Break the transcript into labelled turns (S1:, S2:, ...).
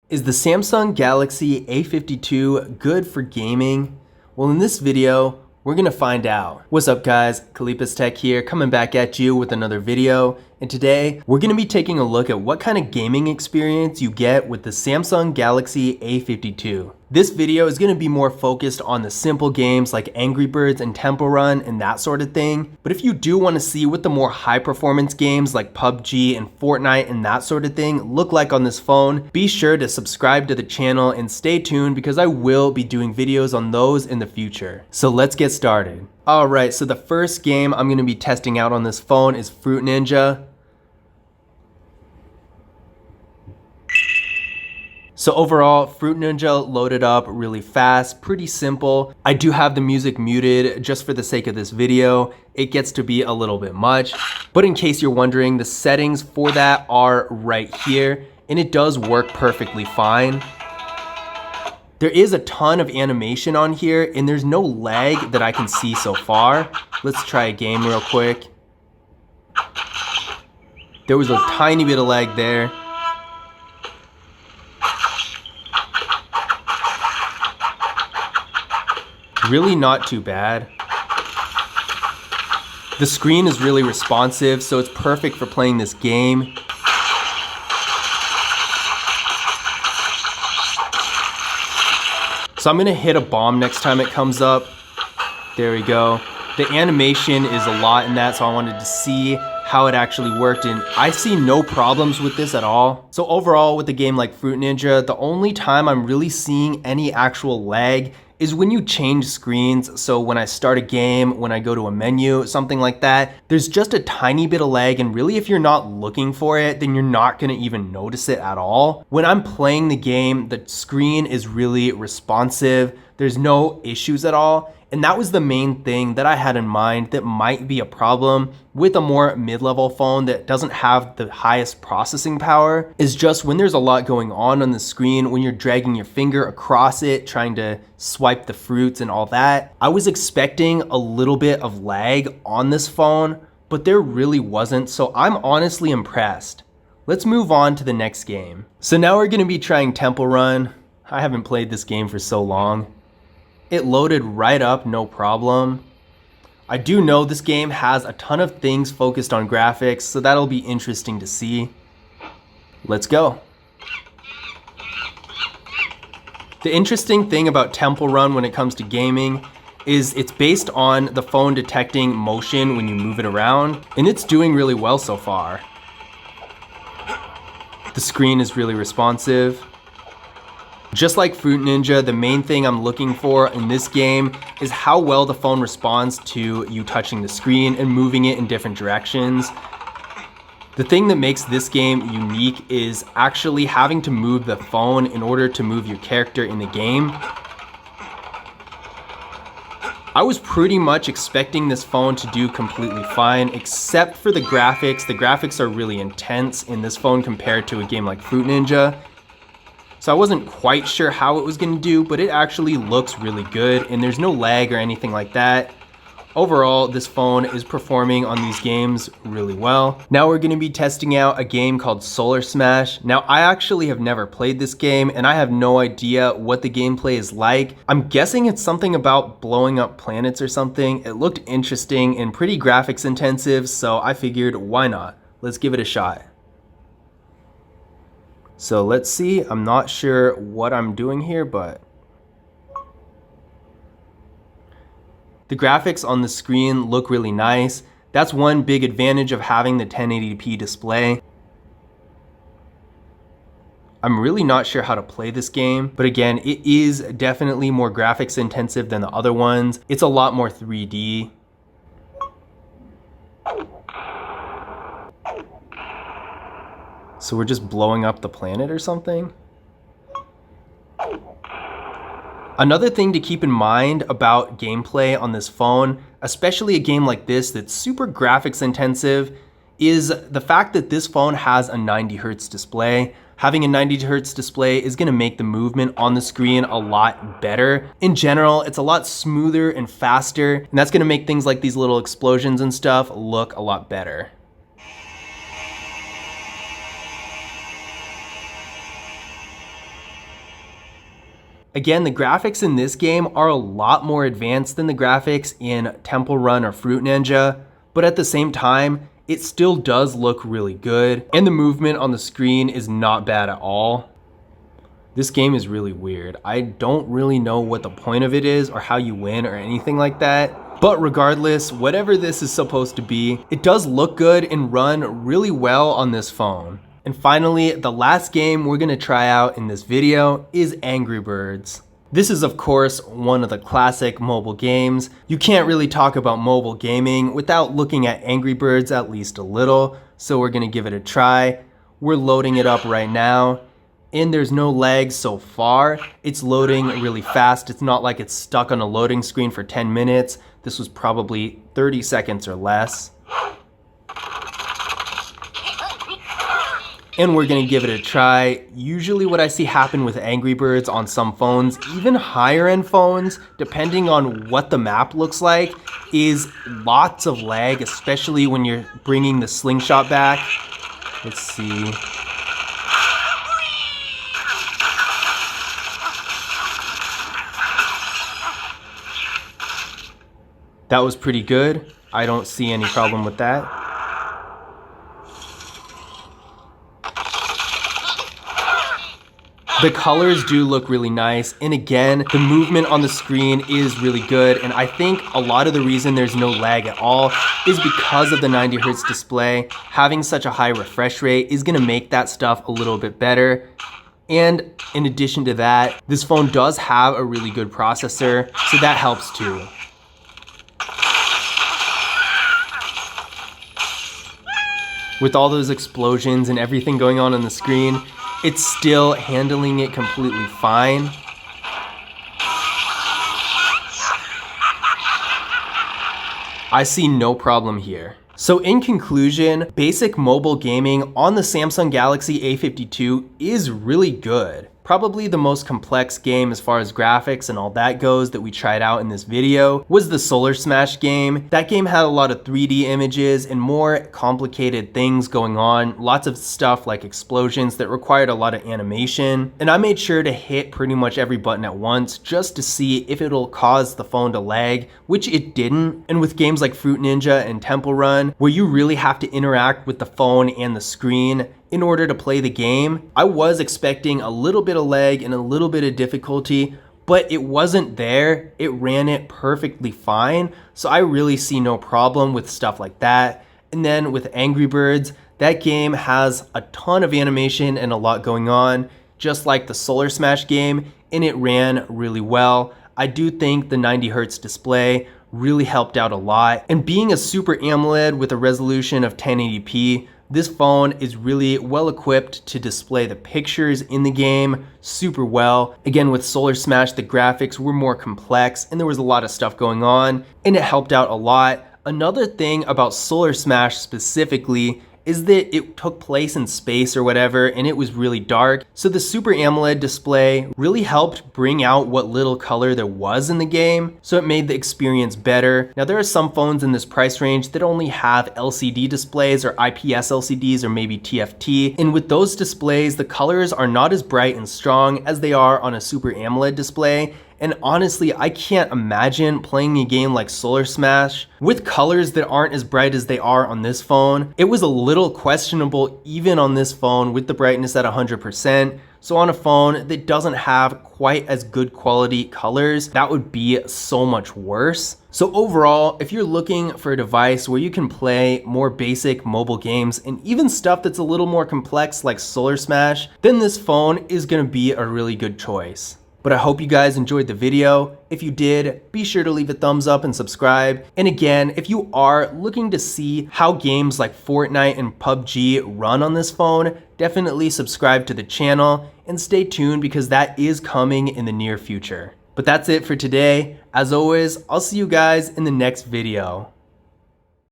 S1: Is the Samsung Galaxy A52 good for gaming? Well, in this video, we're gonna find out. What's up guys, KalipezTech here, coming back at you with another video. And today, we're gonna be taking a look at what kind of gaming experience you get with the Samsung Galaxy A52. This video is gonna be more focused on the simple games like Angry Birds and Temple Run and that sort of thing. But if you do wanna see what the more high performance games like PUBG and Fortnite and that sort of thing look like on this phone, be sure to subscribe to the channel and stay tuned because I will be doing videos on those in the future. So let's get started. Alright, so the first game I'm gonna be testing out on this phone is Fruit Ninja. So overall, Fruit Ninja loaded up really fast, pretty simple. I do have the music muted just for the sake of this video. It gets to be a little bit much, but in case you're wondering, the settings for that are right here, and it does work perfectly fine. There is a ton of animation on here, and there's no lag that I can see so far. Let's try a game real quick. There was a tiny bit of lag there. Really not too bad. The screen is really responsive, so it's perfect for playing this game. So I'm gonna hit a bomb next time it comes up. There we go. The animation is a lot in that, so I wanted to see how it actually worked, and I see no problems with this at all. So overall, with a game like Fruit Ninja, the only time I'm really seeing any actual lag is when you change screens. So when I start a game, when I go to a menu, something like that, there's just a tiny bit of lag, and really if you're not looking for it, then you're not gonna even notice it at all. When I'm playing the game, the screen is really responsive. There's no issues at all. And that was the main thing that I had in mind that might be a problem with a more mid-level phone that doesn't have the highest processing power, is just when there's a lot going on the screen, when you're dragging your finger across it, trying to swipe the fruits and all that. I was expecting a little bit of lag on this phone, but there really wasn't, so I'm honestly impressed. Let's move on to the next game. So now we're gonna be trying Temple Run. I haven't played this game for so long. It loaded right up, no problem. I do know this game has a ton of things focused on graphics, so that'll be interesting to see. Let's go. The interesting thing about Temple Run when it comes to gaming is it's based on the phone detecting motion when you move it around, and it's doing really well so far. The screen is really responsive. Just like Fruit Ninja, the main thing I'm looking for in this game is how well the phone responds to you touching the screen and moving it in different directions. The thing that makes this game unique is actually having to move the phone in order to move your character in the game. I was pretty much expecting this phone to do completely fine, except for the graphics. The graphics are really intense in this phone compared to a game like Fruit Ninja. So I wasn't quite sure how it was gonna do, but it actually looks really good, and there's no lag or anything like that. Overall, this phone is performing on these games really well. Now we're gonna be testing out a game called Solar Smash. Now I actually have never played this game, and I have no idea what the gameplay is like. I'm guessing it's something about blowing up planets or something. It looked interesting and pretty graphics intensive, so I figured why not? Let's give it a shot. So let's see, I'm not sure what I'm doing here, but the graphics on the screen look really nice. That's one big advantage of having the 1080p display. I'm really not sure how to play this game, but again, it is definitely more graphics intensive than the other ones. It's a lot more 3D. So we're just blowing up the planet or something? Another thing to keep in mind about gameplay on this phone, especially a game like this that's super graphics intensive, is the fact that this phone has a 90Hz display. Having a 90Hz display is gonna make the movement on the screen a lot better. In general, it's a lot smoother and faster, and that's gonna make things like these little explosions and stuff look a lot better. Again, the graphics in this game are a lot more advanced than the graphics in Temple Run or Fruit Ninja, but at the same time, it still does look really good, and the movement on the screen is not bad at all. This game is really weird. I don't really know what the point of it is or how you win or anything like that. But regardless, whatever this is supposed to be, it does look good and run really well on this phone. And finally, the last game we're gonna try out in this video is Angry Birds. This is of course one of the classic mobile games. You can't really talk about mobile gaming without looking at Angry Birds at least a little, so we're gonna give it a try. We're loading it up right now, and there's no lag so far. It's loading really fast. It's not like it's stuck on a loading screen for 10 minutes. This was probably 30 seconds or less. And we're gonna give it a try. Usually what I see happen with Angry Birds on some phones, even higher end phones, depending on what the map looks like, is lots of lag, especially when you're bringing the slingshot back. Let's see. That was pretty good. I don't see any problem with that. The colors do look really nice, and again, the movement on the screen is really good, and I think a lot of the reason there's no lag at all is because of the 90 Hz display. Having such a high refresh rate is gonna make that stuff a little bit better. And in addition to that, this phone does have a really good processor, so that helps too. With all those explosions and everything going on the screen, it's still handling it completely fine. I see no problem here. So in conclusion, basic mobile gaming on the Samsung Galaxy A52 is really good. Probably the most complex game as far as graphics and all that goes that we tried out in this video was the Solar Smash game. That game had a lot of 3D images and more complicated things going on. Lots of stuff like explosions that required a lot of animation. And I made sure to hit pretty much every button at once just to see if it'll cause the phone to lag, which it didn't. And with games like Fruit Ninja and Temple Run, where you really have to interact with the phone and the screen in order to play the game, I was expecting a little bit of lag and a little bit of difficulty, but it wasn't there. It ran it perfectly fine, so I really see no problem with stuff like that. And then with Angry Birds, that game has a ton of animation and a lot going on, just like the Solar Smash game, and it ran really well. I do think the 90 Hz display really helped out a lot, and being a Super AMOLED with a resolution of 1080p, this phone is really well equipped to display the pictures in the game super well. Again, with Solar Smash, the graphics were more complex and there was a lot of stuff going on, and it helped out a lot. Another thing about Solar Smash specifically is that it took place in space or whatever, and it was really dark. So the Super AMOLED display really helped bring out what little color there was in the game, so it made the experience better. Now there are some phones in this price range that only have LCD displays or IPS LCDs or maybe TFT, and with those displays, the colors are not as bright and strong as they are on a Super AMOLED display. And honestly, I can't imagine playing a game like Solar Smash with colors that aren't as bright as they are on this phone. It was a little questionable even on this phone with the brightness at 100%. So on a phone that doesn't have quite as good quality colors, that would be so much worse. So overall, if you're looking for a device where you can play more basic mobile games and even stuff that's a little more complex like Solar Smash, then this phone is gonna be a really good choice. But I hope you guys enjoyed the video. If you did, be sure to leave a thumbs up and subscribe. And again, if you are looking to see how games like Fortnite and PUBG run on this phone, definitely subscribe to the channel and stay tuned because that is coming in the near future. But that's it for today. As always, I'll see you guys in the next video.